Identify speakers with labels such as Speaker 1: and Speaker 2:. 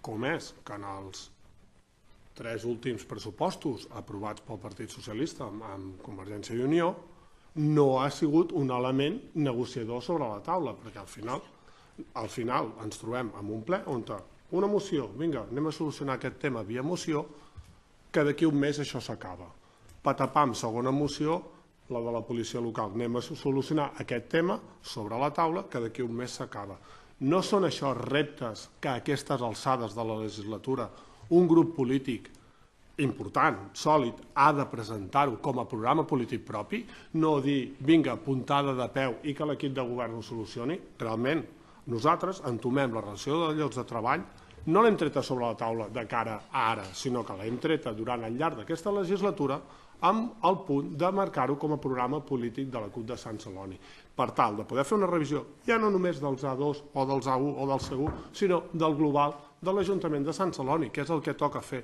Speaker 1: com és que en els 3 últims pressupostos aprovats pel Partit Socialista amb Convergència i Unió no ha sigut un element negociador sobre la taula, perquè al final ens trobem en un ple on una moció, vinga, anem a solucionar aquest tema via moció, que d'aquí un mes això s'acaba. Patapam, segona moció, la de la policia local, anem a solucionar aquest tema sobre la taula, que d'aquí un mes s'acaba. No són això reptes que a aquestes alçades de la legislatura un grup polític important, sòlid, ha de presentar-ho com a programa polític propi, no dir, vinga, puntada de peu i que l'equip de govern ho solucioni. Realment, nosaltres entomem la relació de llocs de treball, no l'hem treta sobre la taula de cara a ara, sinó que l'hem treta durant el llarg d'aquesta legislatura amb el punt de marcar-ho com a programa polític de la CUP de Sant Celoni, per tal de poder fer una revisió ja no només dels A2 o dels A1 o del C1, sinó del global de l'Ajuntament de Sant Celoni, que és el que toca fer.